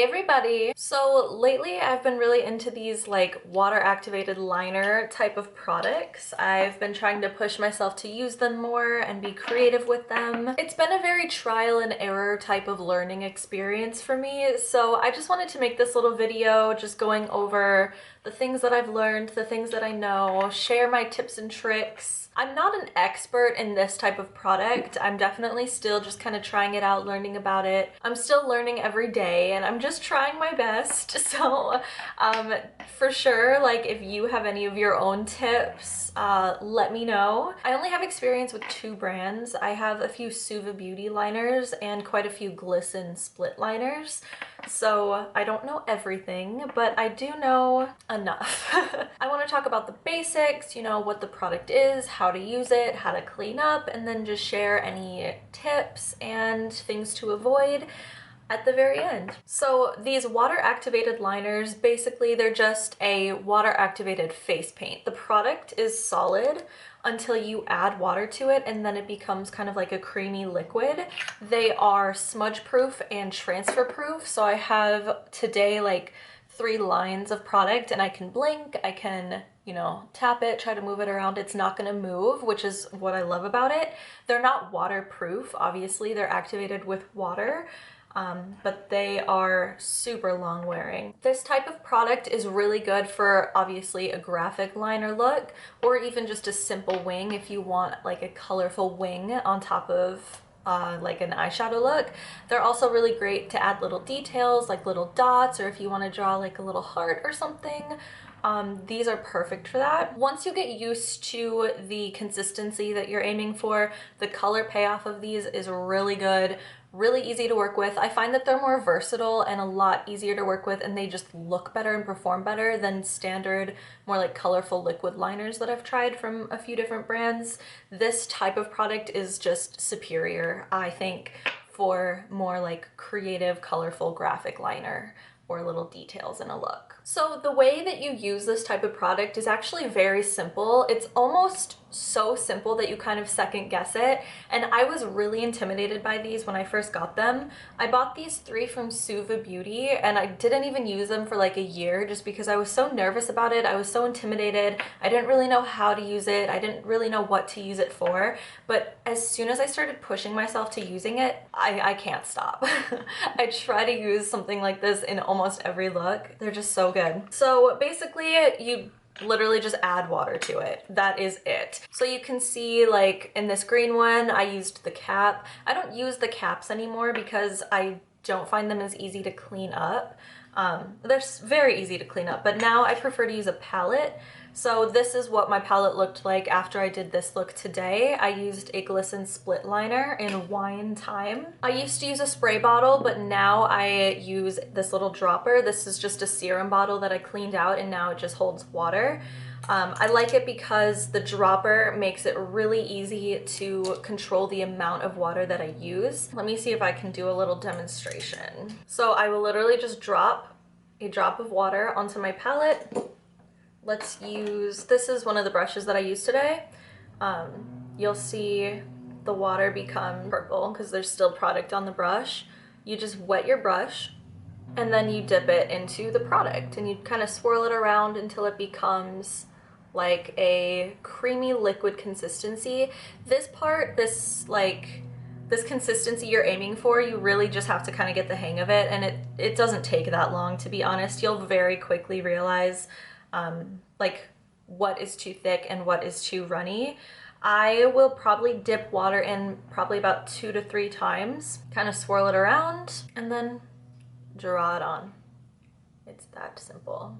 Hey everybody! So lately I've been really into these like water activated liner type of products. I've been trying to push myself to use them more and be creative with them. It's been a very trial and error type of learning experience for me, so I just wanted to make this little video just going over the things that I've learned, the things that I know, share my tips and tricks. I'm not an expert in this type of product. I'm definitely still just kind of trying it out, learning about it. I'm still learning every day and I'm just trying my best. So for sure, like if you have any of your own tips, let me know. I only have experience with two brands. I have a few Suva Beauty liners and quite a few Glisten split liners. So I don't know everything, but I do know enough. I want to talk about the basics, you know, what the product is, how to use it, how to clean up, and then just share any tips and things to avoid at the very end. So these water activated liners, basically they're just a water activated face paint. The product is solid until you add water to it and then it becomes kind of like a creamy liquid. They are smudge proof and transfer proof. So I have today like 3 lines of product and I can blink, I can, you know, tap it, try to move it around. It's not gonna move, which is what I love about it. They're not waterproof, obviously, they're activated with water. But they are super long wearing. This type of product is really good for obviously a graphic liner look or even just a simple wing if you want like a colorful wing on top of like an eyeshadow look. They're also really great to add little details like little dots, or if you want to draw like a little heart or something. These are perfect for that. Once you get used to the consistency that you're aiming for, the color payoff of these is really good, really easy to work with. I find that they're more versatile and a lot easier to work with, and they just look better and perform better than standard, more like colorful liquid liners that I've tried from a few different brands. This type of product is just superior, I think, for more like creative, colorful graphic liner or little details in a look. So the way that you use this type of product is actually very simple. It's almost so simple that you kind of second guess it. And I was really intimidated by these when I first got them. I bought these 3 from Suva Beauty and I didn't even use them for like a year just because I was so nervous about it. I was so intimidated. I didn't really know how to use it. I didn't really know what to use it for. But as soon as I started pushing myself to using it, I can't stop. I try to use something like this in almost every look. They're just so good. So basically you literally just add water to it. That is it. So you can see like in this green one, I used the cap. I don't use the caps anymore because I don't find them as easy to clean up. They're very easy to clean up, but now I prefer to use a palette. So this is what my palette looked like after I did this look today. I used a Glisten split liner in Wine Time. I used to use a spray bottle, but now I use this little dropper. This is just a serum bottle that I cleaned out and now it just holds water. I like it because the dropper makes it really easy to control the amount of water that I use. Let me see if I can do a little demonstration. So I will literally just drop a drop of water onto my palette. Let's use, this is one of the brushes that I used today. You'll see the water become purple because there's still product on the brush. You just wet your brush and then you dip it into the product and you kind of swirl it around until it becomes like a creamy liquid consistency. This part, this consistency you're aiming for, you really just have to kind of get the hang of it, and it doesn't take that long, to be honest. You'll very quickly realize like what is too thick and what is too runny. I will probably dip water in probably about 2 to 3 times, kind of swirl it around, and then draw it on. It's that simple.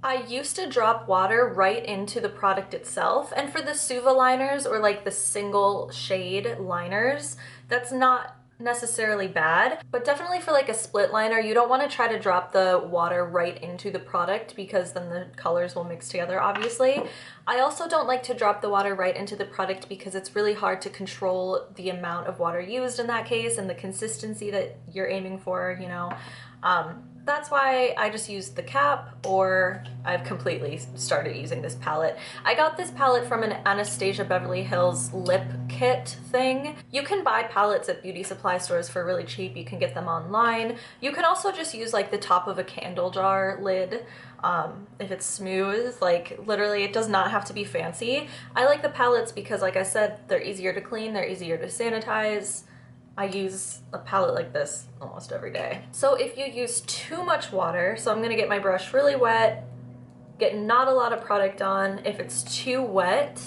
I used to drop water right into the product itself, and for the Suva liners or like the single shade liners, that's not necessarily bad, but definitely for like a split liner, you don't want to try to drop the water right into the product because then the colors will mix together, obviously. I also don't like to drop the water right into the product because it's really hard to control the amount of water used in that case and the consistency that you're aiming for, you know. That's why I just used the cap, or I've completely started using this palette. I got this palette from an Anastasia Beverly Hills lip kit thing. You can buy palettes at beauty supply stores for really cheap. You can get them online. You can also just use like the top of a candle jar lid. If it's smooth, like literally it does not have to be fancy. I like the palettes because, like I said, they're easier to clean, they're easier to sanitize. I use a palette like this almost every day. So if you use too much water, so I'm gonna get my brush really wet, get not a lot of product on. If it's too wet,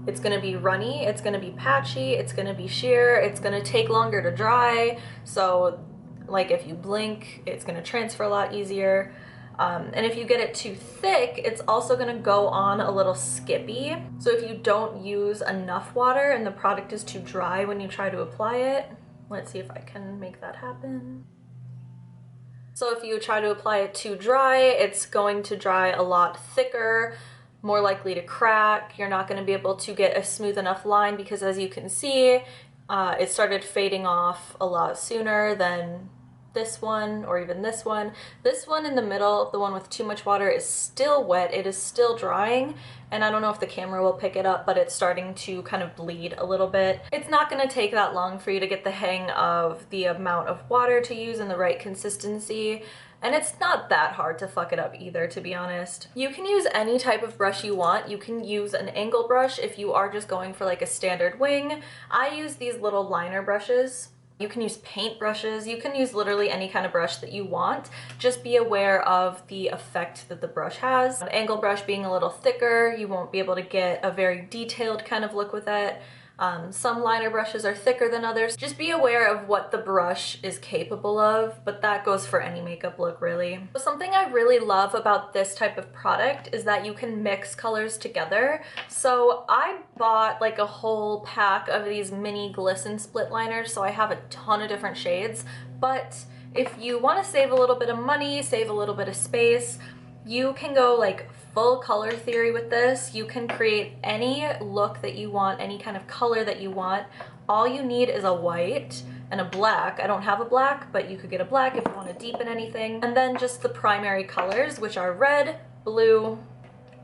it's gonna be runny, it's gonna be patchy, it's gonna be sheer, it's gonna take longer to dry. So like if you blink, it's gonna transfer a lot easier. And if you get it too thick, it's also gonna go on a little skippy. So if you don't use enough water and the product is too dry when you try to apply it, let's see if I can make that happen. So if you try to apply it too dry, it's going to dry a lot thicker, more likely to crack. You're not gonna be able to get a smooth enough line because, as you can see, it started fading off a lot sooner than this one or even this one. This one in the middle, the one with too much water, is still wet. It is still drying, and I don't know if the camera will pick it up, but it's starting to kind of bleed a little bit. It's not gonna take that long for you to get the hang of the amount of water to use and the right consistency. And it's not that hard to fuck it up either, to be honest. You can use any type of brush you want. You can use an angle brush if you are just going for like a standard wing. I use these little liner brushes. You can use paint brushes, you can use literally any kind of brush that you want. Just be aware of the effect that the brush has. An angle brush being a little thicker, you won't be able to get a very detailed kind of look with it. Some liner brushes are thicker than others. Just be aware of what the brush is capable of, but that goes for any makeup look really. Something I really love about this type of product is that you can mix colors together. So I bought like a whole pack of these mini glisten split liners, so I have a ton of different shades, but if you want to save a little bit of money, save a little bit of space, you can go like full color theory with this. You can create any look that you want, any kind of color that you want. All you need is a white and a black. I don't have a black, but you could get a black if you want to deepen anything. And then just the primary colors, which are red, blue,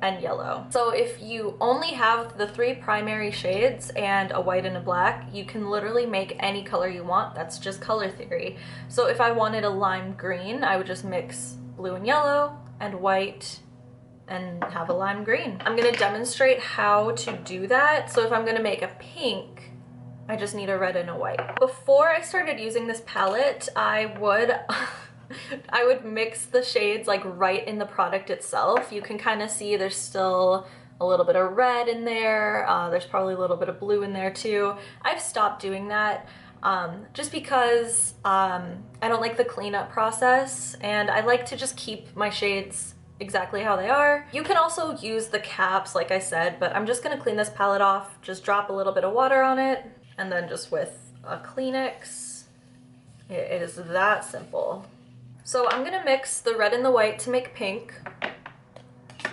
and yellow. So if you only have the 3 primary shades and a white and a black, you can literally make any color you want. That's just color theory. So if I wanted a lime green, I would just mix blue and yellow and white and have a lime green. I'm gonna demonstrate how to do that. So if I'm gonna make a pink, I just need a red and a white. Before I started using this palette, I would I would mix the shades like right in the product itself. You can kind of see there's still a little bit of red in there. There's probably a little bit of blue in there too. I've stopped doing that just because I don't like the cleanup process, and I like to just keep my shades exactly how they are. You can also use the caps like I said, but I'm just gonna clean this palette off, just drop a little bit of water on it, and then just with a Kleenex. It is that simple. So I'm gonna mix the red and the white to make pink,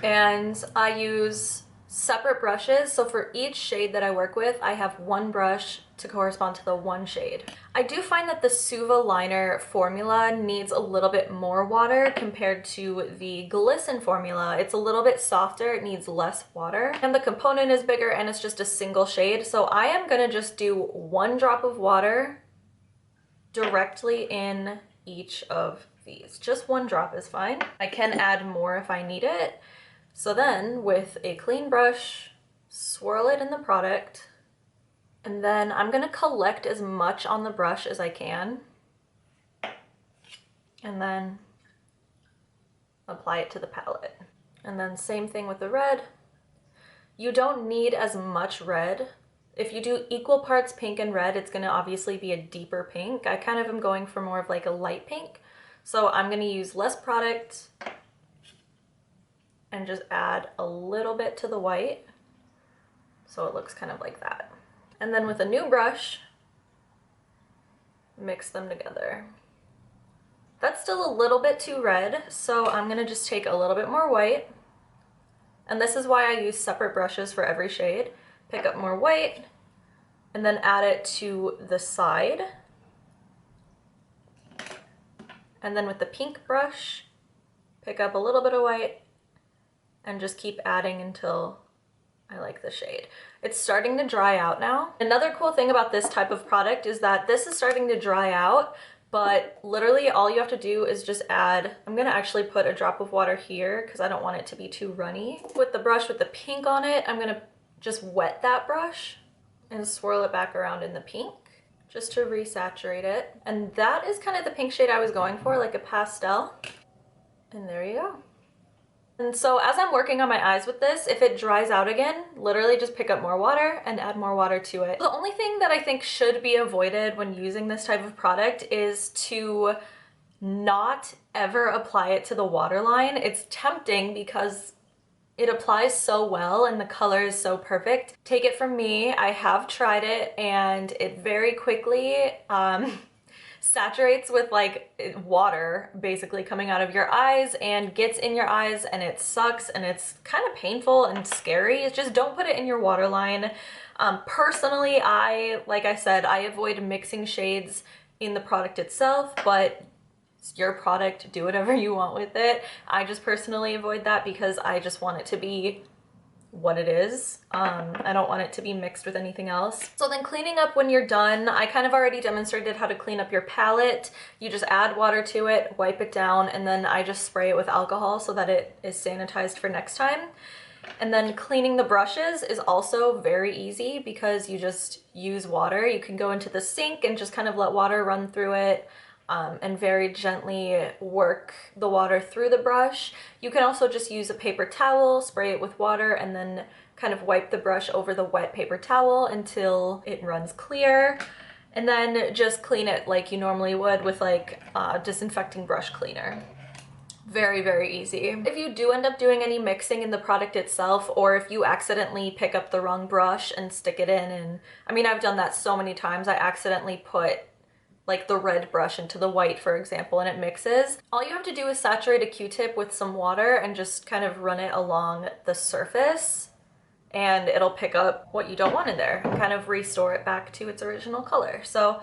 and I use separate brushes. So for each shade that I work with, I have one brush to correspond to the one shade. I do find that the Suva liner formula needs a little bit more water compared to the Glisten formula. It's a little bit softer, it needs less water, and the component is bigger, and it's just a single shade. So I am gonna just do 1 drop of water directly in each of these. Just 1 drop is fine. I can add more if I need it. So then with a clean brush, swirl it in the product, and then I'm gonna collect as much on the brush as I can, and then apply it to the palette. And then same thing with the red. You don't need as much red. If you do equal parts pink and red, it's gonna obviously be a deeper pink. I kind of am going for more of like a light pink. So I'm gonna use less product and just add a little bit to the white so it looks kind of like that. And then with a new brush, mix them together. That's still a little bit too red, so I'm gonna just take a little bit more white. And this is why I use separate brushes for every shade. Pick up more white and then add it to the side. And then with the pink brush, pick up a little bit of white and just keep adding until I like the shade. It's starting to dry out now. Another cool thing about this type of product is that this is starting to dry out, but literally all you have to do is just add, I'm gonna actually put a drop of water here because I don't want it to be too runny. With the brush with the pink on it, I'm gonna just wet that brush and swirl it back around in the pink just to resaturate it. And that is kind of the pink shade I was going for, like a pastel. And there you go. And so as I'm working on my eyes with this, if it dries out again, literally just pick up more water and add more water to it. The only thing that I think should be avoided when using this type of product is to not ever apply it to the waterline. It's tempting because it applies so well and the color is so perfect. Take it from me, I have tried it and it very quickly saturates with like water basically coming out of your eyes and gets in your eyes, and it sucks and it's kind of painful and scary. It's just don't put it in your waterline. Personally, like I said, I avoid mixing shades in the product itself, but it's your product, do whatever you want with it. I just personally avoid that because I just want it to be what it is. I don't want it to be mixed with anything else. So then cleaning up when you're done, I kind of already demonstrated how to clean up your palette. You just add water to it, wipe it down, and then I just spray it with alcohol so that it is sanitized for next time. And then cleaning the brushes is also very easy because you just use water. You can go into the sink and just kind of let water run through it. And very gently work the water through the brush. You can also just use a paper towel, spray it with water, and then kind of wipe the brush over the wet paper towel until it runs clear. And then just clean it like you normally would with like disinfecting brush cleaner. Very, very easy. If you do end up doing any mixing in the product itself, or if you accidentally pick up the wrong brush and stick it in, and I mean, I've done that so many times. I accidentally put like the red brush into the white, for example, and it mixes. All you have to do is saturate a Q-tip with some water and just kind of run it along the surface, and it'll pick up what you don't want in there and kind of restore it back to its original color. So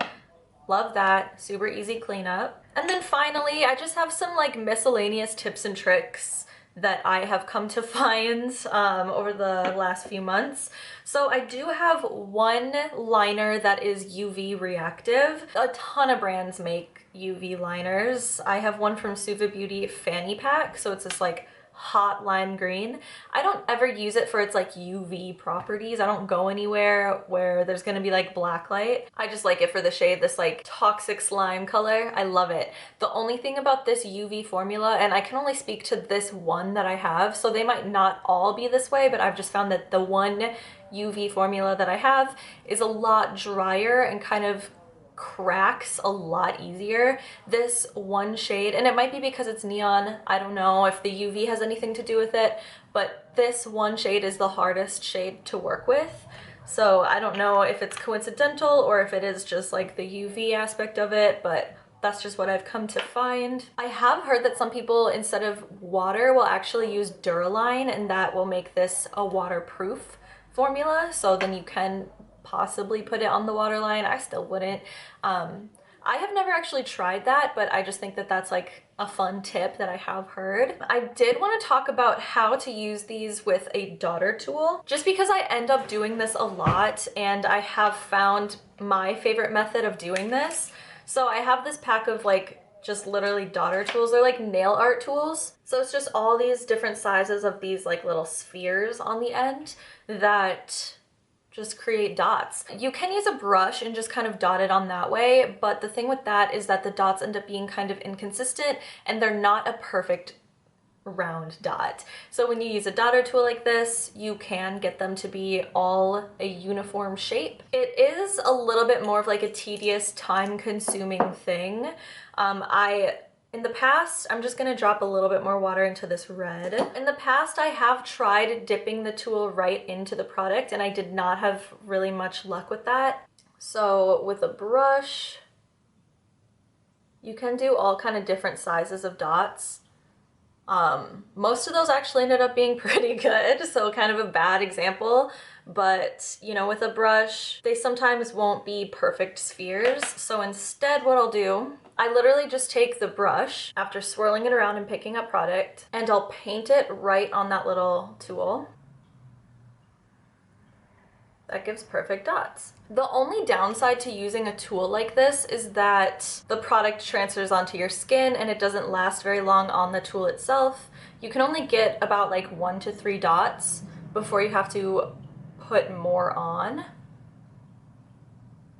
love that, super easy cleanup. And then finally, I just have some like miscellaneous tips and tricks that I have come to find over the last few months. So I do have one liner that is UV reactive. A ton of brands make UV liners. I have one from Suva Beauty Fanny Pack, so it's this like hot lime green. I don't ever use it for its like UV properties. I don't go anywhere where there's gonna be like black light. I just like it for the shade, this like toxic slime color. I love it. The only thing about this UV formula, and I can only speak to this one that I have, so they might not all be this way, but I've just found that the one UV formula that I have is a lot drier and kind of cracks a lot easier. This one shade, and it might be because it's neon, I don't know if the UV has anything to do with it, but this one shade is the hardest shade to work with. So I don't know if it's coincidental or if it is just like the UV aspect of it, but that's just what I've come to find. I have heard that some people, instead of water, will actually use Duraline, and that will make this a waterproof formula, so then you can possibly put it on the waterline. I still wouldn't. I have never actually tried that, but I just think that that's like a fun tip that I have heard. I did want to talk about how to use these with a daughter tool, just because I end up doing this a lot and I have found my favorite method of doing this. So I have this pack of like just literally daughter tools. They're like nail art tools. So it's just all these different sizes of these like little spheres on the end that just create dots. You can use a brush and just kind of dot it on that way, but the thing with that is that the dots end up being kind of inconsistent and they're not a perfect round dot. So when you use a daughter tool like this, you can get them to be all a uniform shape. It is a little bit more of like a tedious, time-consuming thing. In the past, I'm just gonna drop a little bit more water into this red. In the past, I have tried dipping the tool right into the product and I did not have really much luck with that. So with a brush, you can do all kind of different sizes of dots. Most of those actually ended up being pretty good, so kind of a bad example, but you know, with a brush, they sometimes won't be perfect spheres. So instead what I'll do I literally just take the brush after swirling it around and picking up product, and I'll paint it right on that little tool. That gives perfect dots. The only downside to using a tool like this is that the product transfers onto your skin and it doesn't last very long on the tool itself. You can only get about like 1 to 3 dots before you have to put more on.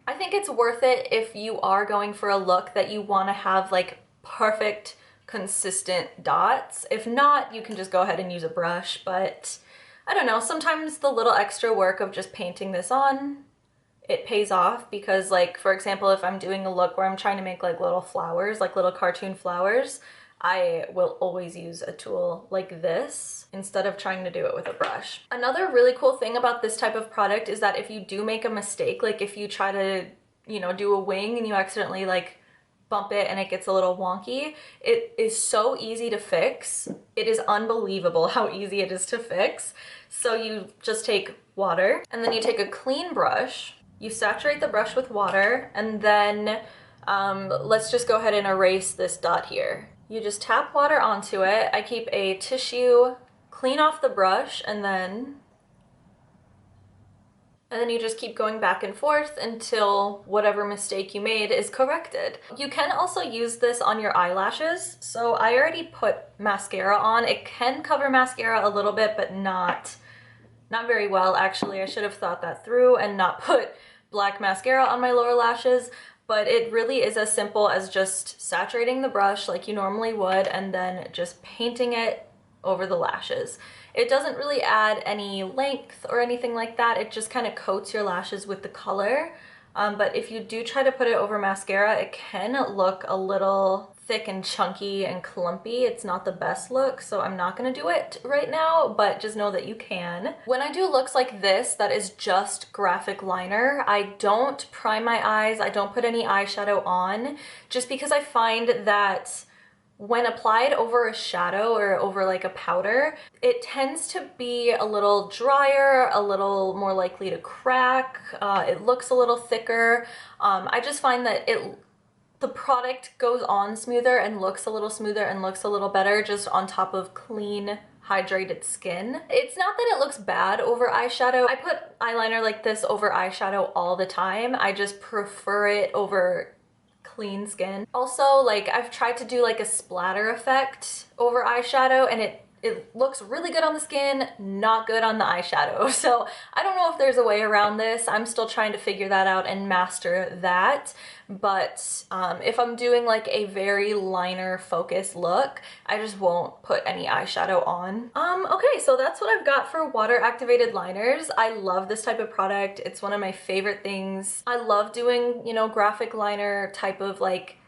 I think it's worth it if you are going for a look that you want to have like perfect, consistent dots. If not, you can just go ahead and use a brush, but I don't know, sometimes the little extra work of just painting this on, it pays off because, like, for example, if I'm doing a look where I'm trying to make like little flowers, like little cartoon flowers, I will always use a tool like this instead of trying to do it with a brush. Another really cool thing about this type of product is that if you do make a mistake, like if you try to, you know, do a wing and you accidentally like bump it and it gets a little wonky, it is so easy to fix. It is unbelievable how easy it is to fix. So you just take water and then you take a clean brush, you saturate the brush with water, and then let's just go ahead and erase this dot here. You just tap water onto it. I keep a tissue, clean off the brush, and then you just keep going back and forth until whatever mistake you made is corrected. You can also use this on your eyelashes. So I already put mascara on. It can cover mascara a little bit, but not very well, actually. I should have thought that through and not put black mascara on my lower lashes. But it really is as simple as just saturating the brush like you normally would and then just painting it over the lashes. It doesn't really add any length or anything like that. It just kind of coats your lashes with the color. But if you do try to put it over mascara, it can look a little thick and chunky and clumpy. It's not the best look, so I'm not gonna do it right now, but just know that you can. When I do looks like this, that is just graphic liner, I don't prime my eyes, I don't put any eyeshadow on, just because I find that when applied over a shadow or over like a powder, it tends to be a little drier, a little more likely to crack, it looks a little thicker. I just find that the product goes on smoother and looks a little smoother and looks a little better just on top of clean, hydrated skin. It's not that it looks bad over eyeshadow. I put eyeliner like this over eyeshadow all the time. I just prefer it over clean skin. Also, like, I've tried to do like a splatter effect over eyeshadow and it looks really good on the skin, not good on the eyeshadow. So I don't know if there's a way around this. I'm still trying to figure that out and master that. But if I'm doing like a very liner focused look, I just won't put any eyeshadow on. Okay, so that's what I've got for water activated liners. I love this type of product. It's one of my favorite things. I love doing, you know, graphic liner type of like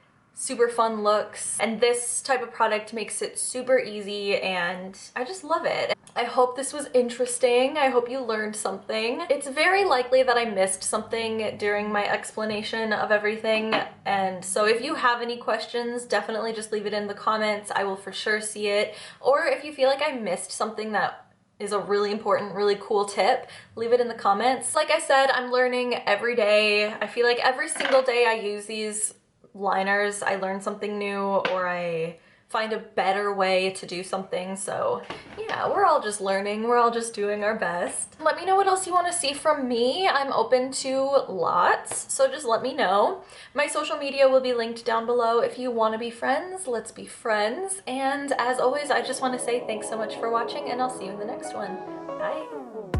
super fun looks, and this type of product makes it super easy and I just love it. I hope this was interesting. I hope you learned something. It's very likely that I missed something during my explanation of everything, and so if you have any questions, definitely just leave it in the comments. I will for sure see it. Or if you feel like I missed something that is a really important, really cool tip, leave it in the comments. Like I said, I'm learning every day. I feel like every single day I use these liners, I learn something new or I find a better way to do something. So yeah, we're all just learning, we're all just doing our best. Let me know what else you want to see from me. I'm open to lots, so just let me know. My social media will be linked down below. If you want to be friends, let's be friends. And as always, I just want to say thanks so much for watching and I'll see you in the next one. Bye.